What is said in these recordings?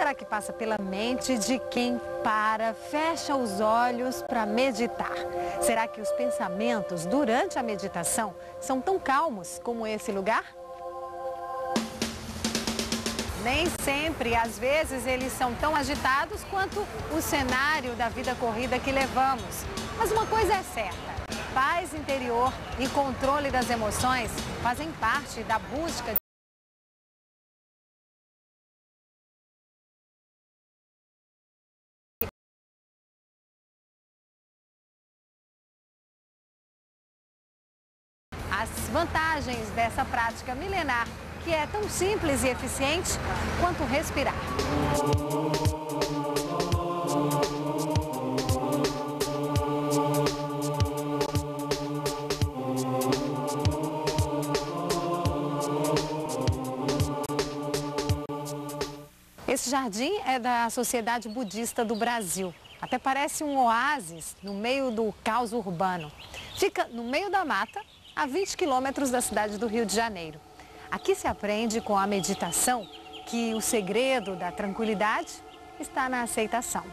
será que passa pela mente de quem para, fecha os olhos para meditar? Será que os pensamentos durante a meditação são tão calmos como esse lugar? Nem sempre, às vezes eles são tão agitados quanto o cenário da vida corrida que levamos. Mas uma coisa é certa, paz interior e controle das emoções fazem parte da busca de as vantagens dessa prática milenar, que é tão simples e eficiente quanto respirar. Esse jardim é da Sociedade Budista do Brasil. Até parece um oásis no meio do caos urbano. Fica no meio da mata, a 20 quilômetros da cidade do Rio de Janeiro. Aqui se aprende com a meditação que o segredo da tranquilidade está na aceitação.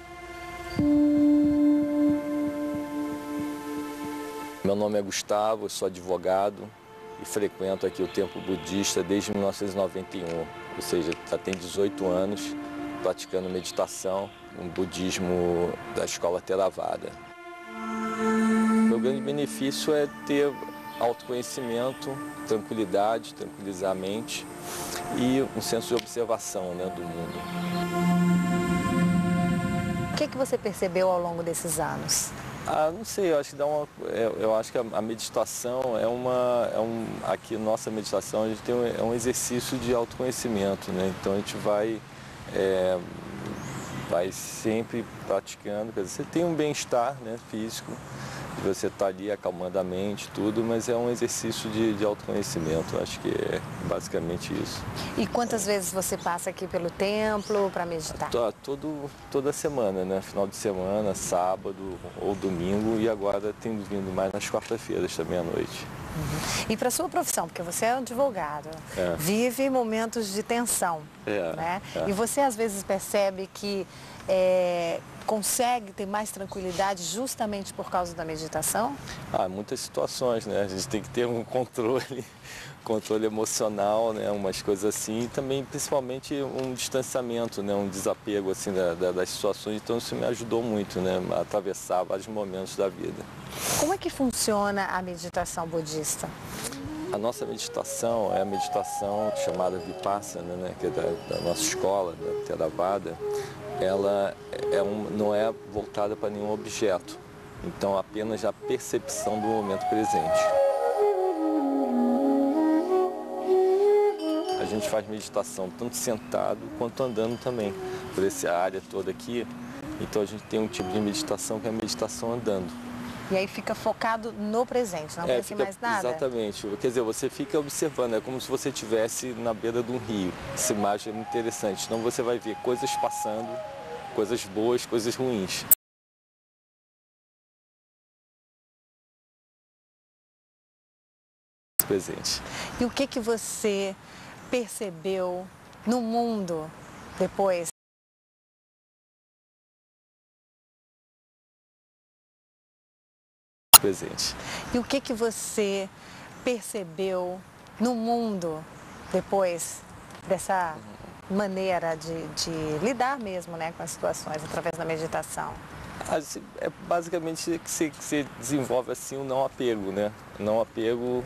Meu nome é Gustavo, eu sou advogado e frequento aqui o Templo Budista desde 1991, ou seja, já tem 18 anos praticando meditação no budismo da escola Theravada. Meu grande benefício é ter autoconhecimento, tranquilidade, tranquilizar a mente e um senso de observação, né, do mundo. O que você percebeu ao longo desses anos? Não sei, eu acho que eu acho que a meditação aqui nossa meditação a gente tem um exercício de autoconhecimento, né? Então a gente vai sempre praticando, quer dizer, você tem um bem-estar, né, físico, você está ali acalmando a mente, tudo, mas é um exercício de autoconhecimento, acho que é basicamente isso. E quantas vezes você passa aqui pelo templo para meditar? Toda semana, né? Final de semana, sábado ou domingo, e agora tenho vindo mais nas quartas-feiras também à noite. Uhum. E para sua profissão, porque você é um advogado, vive momentos de tensão, né? E você às vezes percebe que consegue ter mais tranquilidade justamente por causa da meditação? Muitas situações, né? A gente tem que ter um controle emocional, né? Umas coisas assim, e também principalmente um distanciamento, né? Um desapego assim das situações. Então isso me ajudou muito, né? A atravessar vários momentos da vida. Como é que funciona a meditação budista? A nossa meditação é a meditação chamada Vipassana, né? Que é da nossa escola, da Theravada. Ela não é voltada para nenhum objeto, então apenas a percepção do momento presente. A gente faz meditação tanto sentado quanto andando também, por essa área toda aqui. Então a gente tem um tipo de meditação que é a meditação andando. E aí fica focado no presente, não pensa em mais nada? Exatamente. Quer dizer, você fica observando, é como se você estivesse na beira de um rio. Essa imagem é muito interessante. Então você vai ver coisas passando, coisas boas, coisas ruins. Presente. E o que você percebeu no mundo depois? Presente. E o que você percebeu no mundo depois dessa maneira de lidar mesmo, né, com as situações através da meditação? É basicamente que você desenvolve assim um não apego, né? Não apego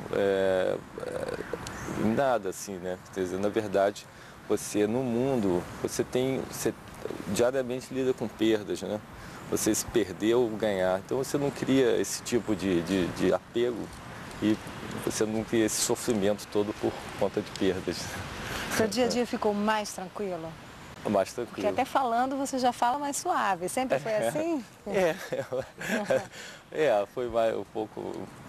em nada, assim, né? Quer dizer, na verdade, você no mundo, você diariamente lida com perdas, né? Você se perder ou ganhar. Então você não cria esse tipo de apego e você não cria esse sofrimento todo por conta de perdas. Seu dia a dia ficou mais tranquilo? Mais tranquilo. Porque até falando você já fala mais suave. Sempre foi assim? Foi um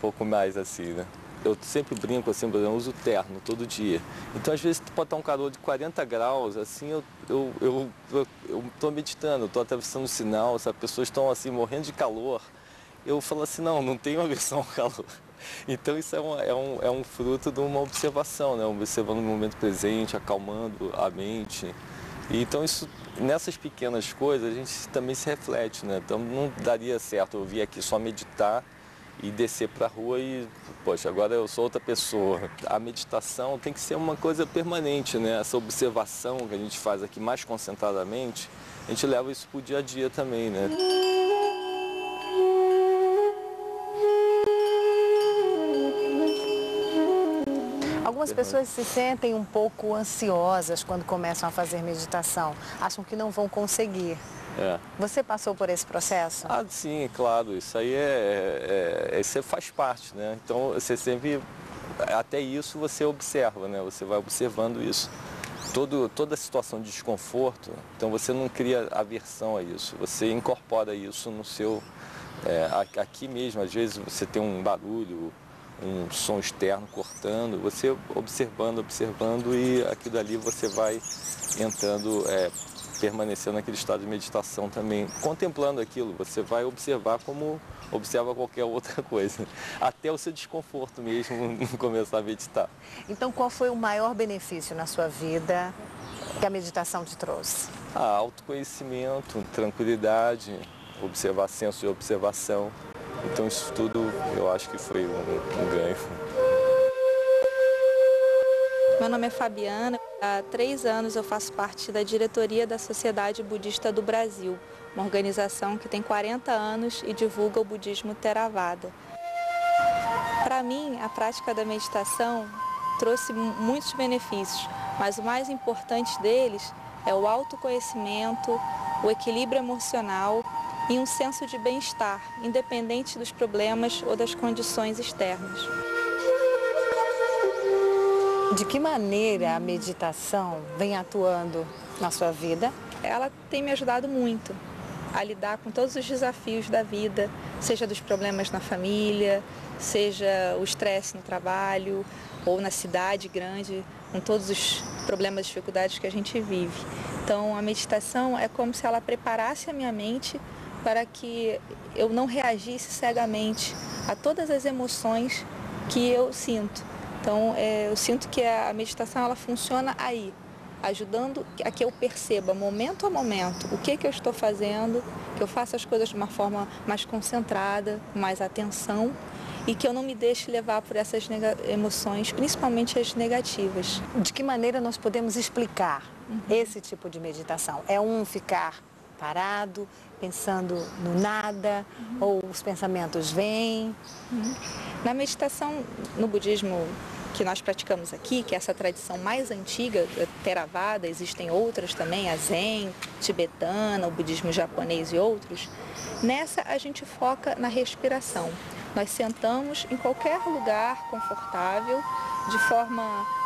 pouco mais assim, né? Eu sempre brinco assim, eu uso terno todo dia. Então às vezes pode estar um calor de 40 graus, assim, eu estou meditando, estou atravessando o sinal, as pessoas estão assim morrendo de calor. Eu falo assim, não tenho aversão ao calor. Então isso é um fruto de uma observação, né? Observando o momento presente, acalmando a mente. E então nessas pequenas coisas a gente também se reflete, né? Então não daria certo eu vir aqui só meditar e descer para a rua e, poxa, agora eu sou outra pessoa. A meditação tem que ser uma coisa permanente, né? Essa observação que a gente faz aqui mais concentradamente, a gente leva isso para o dia a dia também, né? Algumas pessoas se sentem um pouco ansiosas quando começam a fazer meditação, acham que não vão conseguir. Você passou por esse processo? Ah, sim, é claro, isso aí isso faz parte, né? Então você sempre, até isso você observa, né? Você vai observando isso. Toda situação de desconforto, então você não cria aversão a isso, você incorpora isso no seu... aqui mesmo, às vezes você tem um barulho, um som externo cortando, você observando e aquilo ali você vai entrando, permanecendo naquele estado de meditação também, contemplando aquilo, você vai observar como observa qualquer outra coisa, até o seu desconforto mesmo começar a meditar. Então, qual foi o maior benefício na sua vida que a meditação te trouxe? Autoconhecimento, tranquilidade, senso de observação. Então isso tudo eu acho que foi um ganho. Meu nome é Fabiana, há 3 anos eu faço parte da diretoria da Sociedade Budista do Brasil, uma organização que tem 40 anos e divulga o budismo Theravada. Para mim, a prática da meditação trouxe muitos benefícios, mas o mais importante deles é o autoconhecimento, o equilíbrio emocional e um senso de bem-estar, independente dos problemas ou das condições externas. De que maneira a meditação vem atuando na sua vida? Ela tem me ajudado muito a lidar com todos os desafios da vida, seja dos problemas na família, seja o estresse no trabalho ou na cidade grande, com todos os problemas e dificuldades que a gente vive. Então, a meditação é como se ela preparasse a minha mente para que eu não reagisse cegamente a todas as emoções que eu sinto. Então, eu sinto que a meditação ela funciona aí, ajudando a que eu perceba, momento a momento, o que eu estou fazendo, que eu faça as coisas de uma forma mais concentrada, com mais atenção, e que eu não me deixe levar por essas emoções, principalmente as negativas. De que maneira nós podemos explicar esse tipo de meditação? É ficar parado, pensando no nada, ou os pensamentos vêm? Na meditação, no budismo que nós praticamos aqui, que é essa tradição mais antiga, Theravada, existem outras também, a Zen, tibetana, o budismo japonês e outros. Nessa a gente foca na respiração. Nós sentamos em qualquer lugar confortável, de forma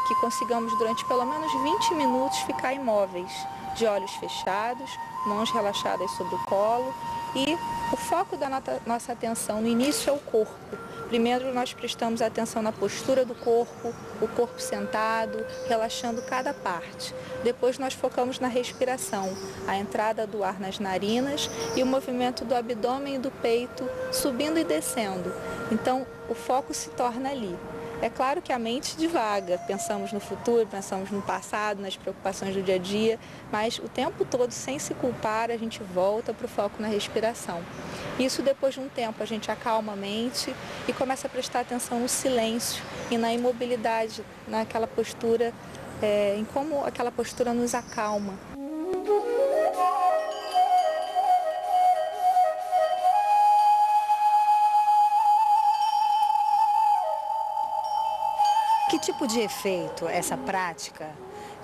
que consigamos durante pelo menos 20 minutos ficar imóveis, de olhos fechados, mãos relaxadas sobre o colo, e o foco da nossa atenção no início é o corpo. Primeiro nós prestamos atenção na postura do corpo, o corpo sentado, relaxando cada parte. Depois nós focamos na respiração, a entrada do ar nas narinas e o movimento do abdômen e do peito subindo e descendo. Então o foco se torna ali. É claro que a mente divaga, pensamos no futuro, pensamos no passado, nas preocupações do dia a dia, mas o tempo todo, sem se culpar, a gente volta para o foco na respiração. Isso depois de um tempo, a gente acalma a mente e começa a prestar atenção no silêncio e na imobilidade, naquela postura, em como aquela postura nos acalma. Que tipo de efeito essa prática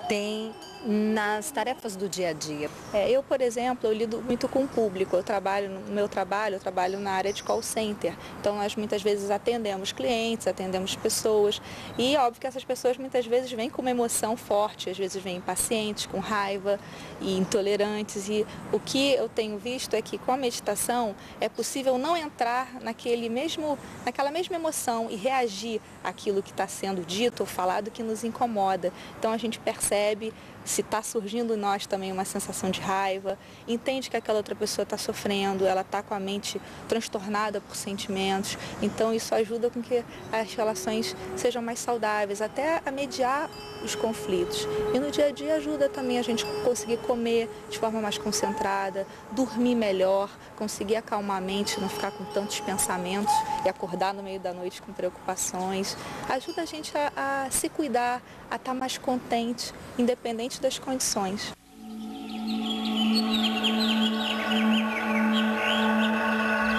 tem nas tarefas do dia a dia? Eu, por exemplo, eu lido muito com o público. Eu trabalho na área de call center. Então, nós muitas vezes atendemos clientes, atendemos pessoas. E óbvio que essas pessoas muitas vezes vêm com uma emoção forte, às vezes vêm impacientes, com raiva e intolerantes. E o que eu tenho visto é que com a meditação é possível não entrar naquela mesma emoção e reagir àquilo que está sendo dito ou falado que nos incomoda. Então, a gente percebe percebe se está surgindo em nós também uma sensação de raiva, entende que aquela outra pessoa está sofrendo, ela está com a mente transtornada por sentimentos. Então isso ajuda com que as relações sejam mais saudáveis, até a mediar os conflitos. E no dia a dia ajuda também a gente conseguir comer de forma mais concentrada, dormir melhor, conseguir acalmar a mente, não ficar com tantos pensamentos e acordar no meio da noite com preocupações. Ajuda a gente a se cuidar, a estar mais contente, independente das condições.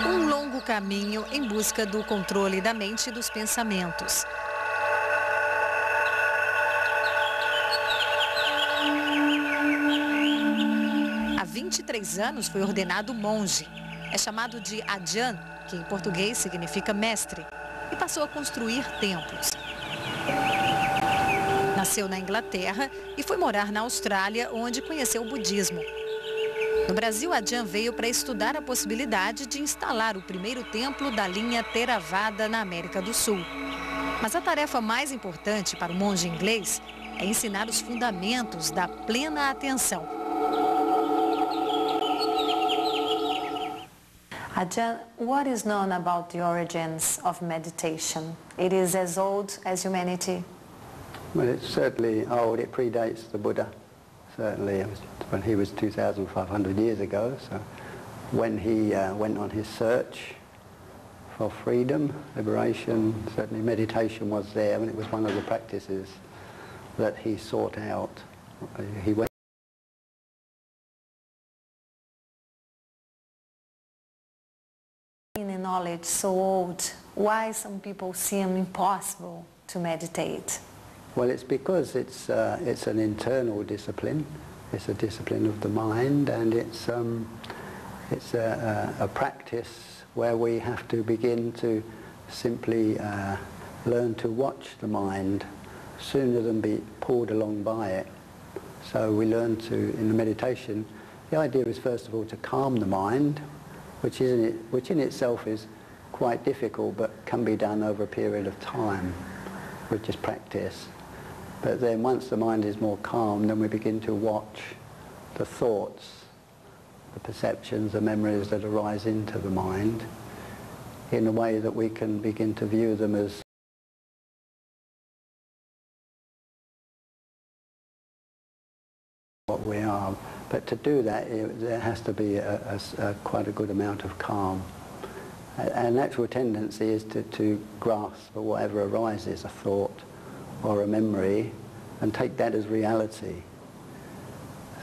Um longo caminho em busca do controle da mente e dos pensamentos. Há 23 anos foi ordenado monge. É chamado de Ajahn, que em português significa mestre, e passou a construir templos. Nasceu na Inglaterra e foi morar na Austrália, onde conheceu o budismo. No Brasil, Ajahn veio para estudar a possibilidade de instalar o primeiro templo da linha Theravada na América do Sul. Mas a tarefa mais importante para o monge inglês é ensinar os fundamentos da plena atenção. Ajahn, what is known about the origins of meditation? It is as old as humanity? Well, it's certainly old. It predates the Buddha. Certainly, it was when he was 2,500 years ago. So when he went on his search for freedom, liberation, certainly meditation was there, and it was one of the practices that he sought out. He went In knowledge so old, why some people seem impossible to meditate? Well, it's because it's an internal discipline. It's a discipline of the mind, and it's a practice where we have to begin to simply learn to watch the mind sooner than be pulled along by it. So we learn to, in the meditation, the idea is first of all to calm the mind, which in itself is quite difficult, but can be done over a period of time with just practice. But then once the mind is more calm, then we begin to watch the thoughts, the perceptions, the memories that arise into the mind in a way that we can begin to view them as what we are. But to do that, there has to be quite a good amount of calm. Our natural tendency is to grasp whatever arises, a thought or a memory, and take that as reality.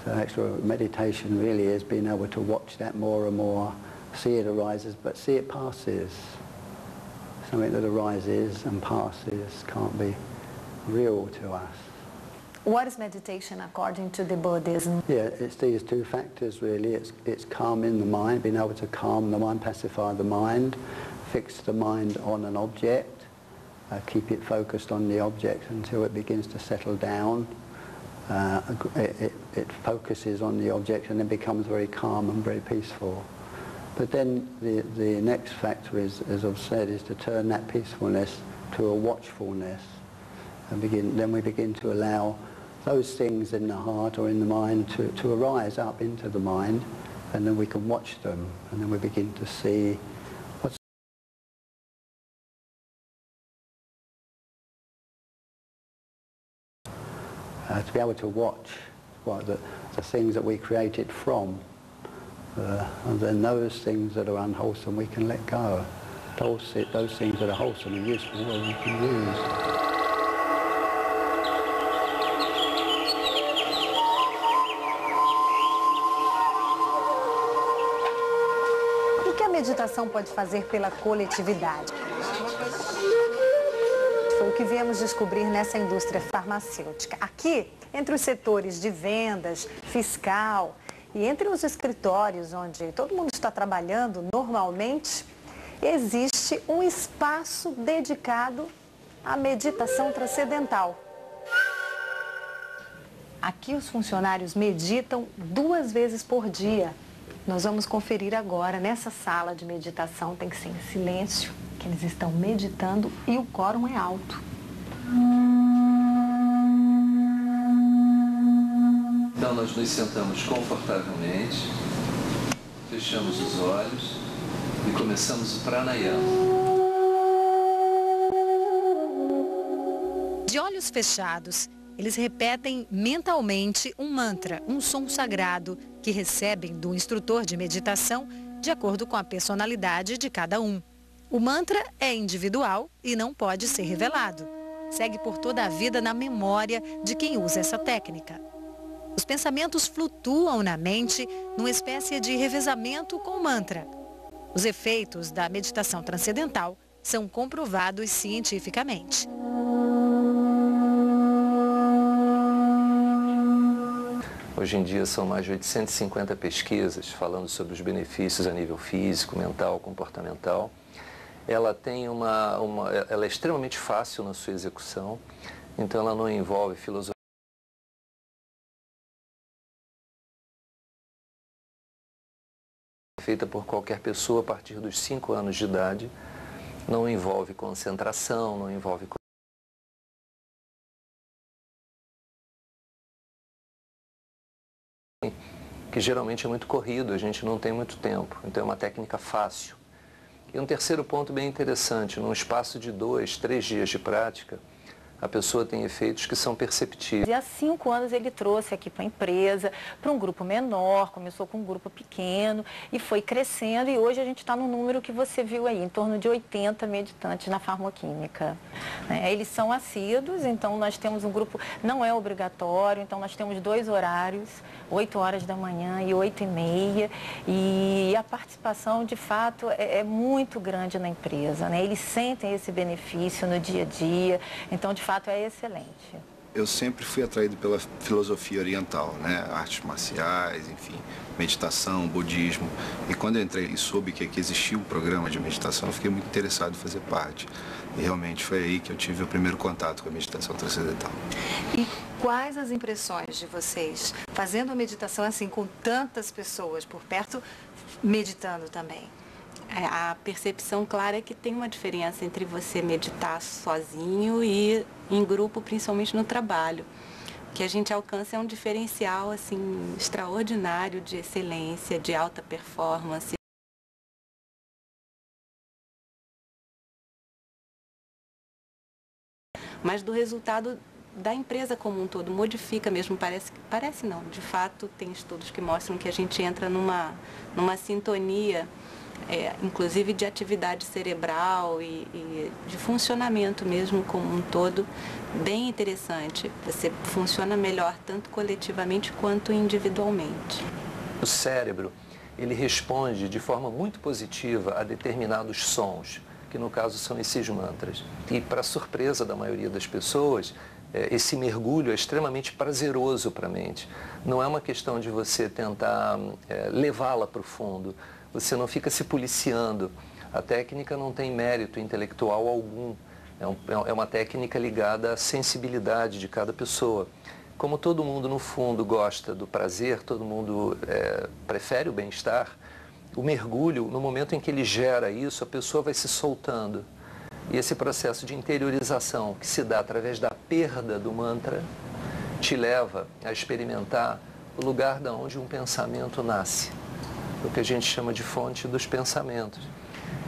So actual meditation really is being able to watch that more and more, see it arises, but see it passes. Something that arises and passes can't be real to us. What is meditation according to the Buddhism? Yeah, it's these two factors really. It's calming the mind, being able to calm the mind, pacify the mind, fix the mind on an object, keep it focused on the object until it begins to settle down. It focuses on the object and then becomes very calm and very peaceful. But then the next factor is, as I've said, is to turn that peacefulness to a watchfulness. And then we begin to allow those things in the heart or in the mind to arise up into the mind, and then we can watch them, and then we begin to see what's to be able to watch what the things that we created from, and then those things that are unwholesome we can let go. Those things that are wholesome and useful, well, we can use. O que a meditação pode fazer pela coletividade? Foi o que viemos descobrir nessa indústria farmacêutica. Aqui, entre os setores de vendas, fiscal e entre os escritórios onde todo mundo está trabalhando normalmente, existe um espaço dedicado à meditação transcendental. Aqui os funcionários meditam 2 vezes por dia. Nós vamos conferir agora, nessa sala de meditação, tem que ser em silêncio, que eles estão meditando e o quórum é alto. nós nos sentamos confortavelmente, fechamos os olhos e começamos o pranayama. De olhos fechados, eles repetem mentalmente um mantra, um som sagrado, que recebem do instrutor de meditação de acordo com a personalidade de cada um. O mantra é individual e não pode ser revelado. Segue por toda a vida na memória de quem usa essa técnica. Os pensamentos flutuam na mente numa espécie de revezamento com o mantra. Os efeitos da meditação transcendental são comprovados cientificamente. Hoje em dia são mais de 850 pesquisas falando sobre os benefícios a nível físico, mental, comportamental. Ela tem ela é extremamente fácil na sua execução, então ela não envolve filosofia. Feita por qualquer pessoa a partir dos 5 anos de idade, não envolve concentração, não envolve que geralmente é muito corrido, a gente não tem muito tempo, então é uma técnica fácil. E um terceiro ponto bem interessante, num espaço de 2, 3 dias de prática, a pessoa tem efeitos que são perceptíveis. E há 5 anos ele trouxe aqui para a empresa, para um grupo menor, começou com um grupo pequeno e foi crescendo e hoje a gente está no número que você viu aí, em torno de 80 meditantes na farmoquímica. Eles são assíduos, então nós temos um grupo, não é obrigatório, então nós temos 2 horários, 8 horas da manhã e 8h30, e a participação de fato é muito grande na empresa, Eles sentem esse benefício no dia a dia, então de fato é excelente. Eu sempre fui atraído pela filosofia oriental, artes marciais, enfim, meditação, budismo. E quando eu entrei e soube que aqui existia um programa de meditação, eu fiquei muito interessado em fazer parte. E realmente foi aí que eu tive o primeiro contato com a meditação transcendental. E quais as impressões de vocês fazendo a meditação assim com tantas pessoas por perto, meditando também? A percepção clara é que tem uma diferença entre você meditar sozinho e em grupo, principalmente no trabalho. O que a gente alcança é um diferencial assim, extraordinário de excelência, de alta performance. Mas do resultado da empresa como um todo, modifica mesmo, parece não, de fato tem estudos que mostram que a gente entra numa sintonia, inclusive de atividade cerebral e de funcionamento mesmo como um todo, bem interessante. Você funciona melhor tanto coletivamente quanto individualmente. O cérebro, ele responde de forma muito positiva a determinados sons, que no caso são esses mantras. E para surpresa da maioria das pessoas, esse mergulho é extremamente prazeroso para a mente. Não é uma questão de você tentar levá-la para o fundo. Você não fica se policiando. A técnica não tem mérito intelectual algum. É uma técnica ligada à sensibilidade de cada pessoa. Como todo mundo, no fundo, gosta do prazer, todo mundo prefere o bem-estar, o mergulho, no momento em que ele gera isso, a pessoa vai se soltando. E esse processo de interiorização que se dá através da perda do mantra te leva a experimentar o lugar de onde um pensamento nasce, o que a gente chama de fonte dos pensamentos.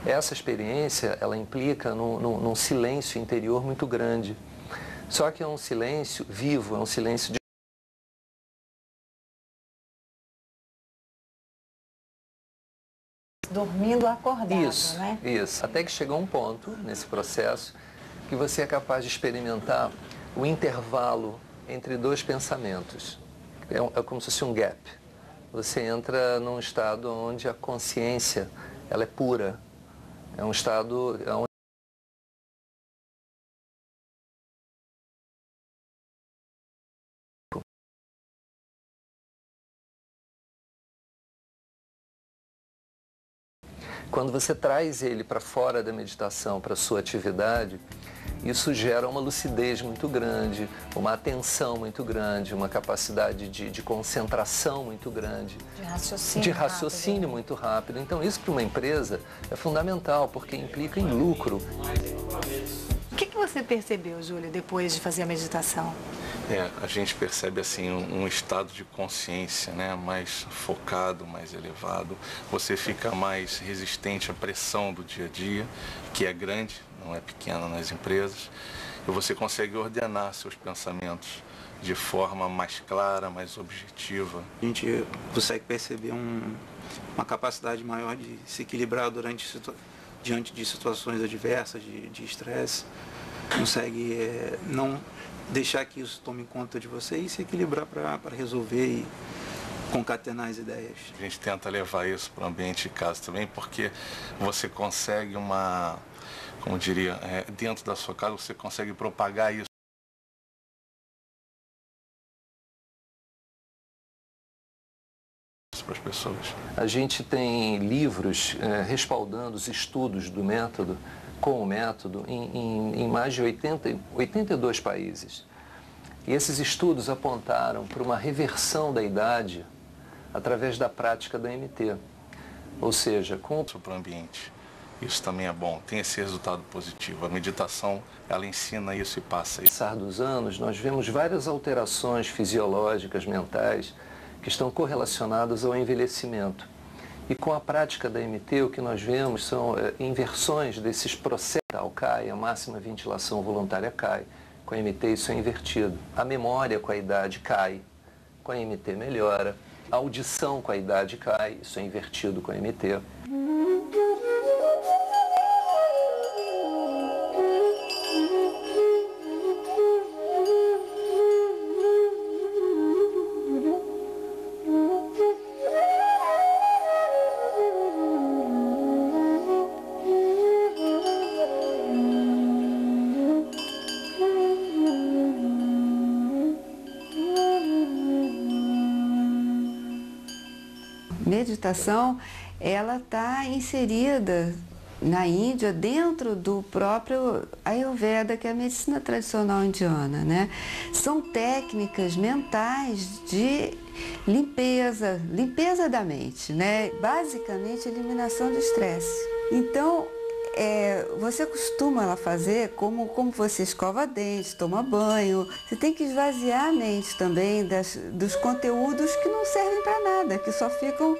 Essa experiência, ela implica num silêncio interior muito grande. Só que é um silêncio vivo, é um silêncio de dormindo acordado, Isso. Até que chega um ponto nesse processo que você é capaz de experimentar o intervalo entre 2 pensamentos. É como se fosse um gap. Você entra num estado onde a consciência ela é pura. É um estado onde quando você traz ele para fora da meditação, para a sua atividade, isso gera uma lucidez muito grande, uma atenção muito grande, uma capacidade de concentração muito grande. De raciocínio muito rápido. Então isso para uma empresa é fundamental, porque implica em lucro. O que você percebeu, Júlio, depois de fazer a meditação? A gente percebe assim um estado de consciência, né, mais focado, mais elevado. Você fica mais resistente à pressão do dia a dia, que é grande, não é pequena nas empresas, e você consegue ordenar seus pensamentos de forma mais clara, mais objetiva. A gente consegue perceber uma capacidade maior de se equilibrar diante de situações adversas, de estresse. Consegue não deixar que isso tome conta de você e se equilibrar para resolver e concatenar as ideias. A gente tenta levar isso para o ambiente de casa também, porque você consegue como diria, dentro da sua casa você consegue propagar isso para as pessoas. A gente tem livros respaldando os estudos do método, com o método, em mais de 82 países. E esses estudos apontaram para uma reversão da idade através da prática da MT. Ou seja, para o ambiente. Isso também é bom, tem esse resultado positivo. A meditação, ela ensina isso e passa isso. Com o passar dos anos, nós vemos várias alterações fisiológicas, mentais, que estão correlacionadas ao envelhecimento. E com a prática da MT, o que nós vemos são inversões desses processos. Cai, a máxima ventilação voluntária cai. Com a MT isso é invertido. A memória com a idade cai, com a MT melhora. A audição com a idade cai, isso é invertido com a MT. Meditação, ela está inserida na Índia dentro do próprio Ayurveda, que é a medicina tradicional indiana, né? São técnicas mentais de limpeza da mente, né? Basicamente, eliminação de estresse. Então, você costuma fazer como você escova dentes, toma banho. Você tem que esvaziar a mente também dos conteúdos que não servem para nada, que só ficam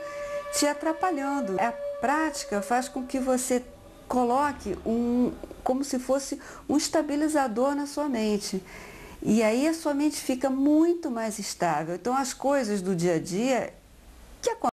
te atrapalhando. A prática faz com que você coloque como se fosse um estabilizador na sua mente. E aí a sua mente fica muito mais estável. Então as coisas do dia a dia que acontecem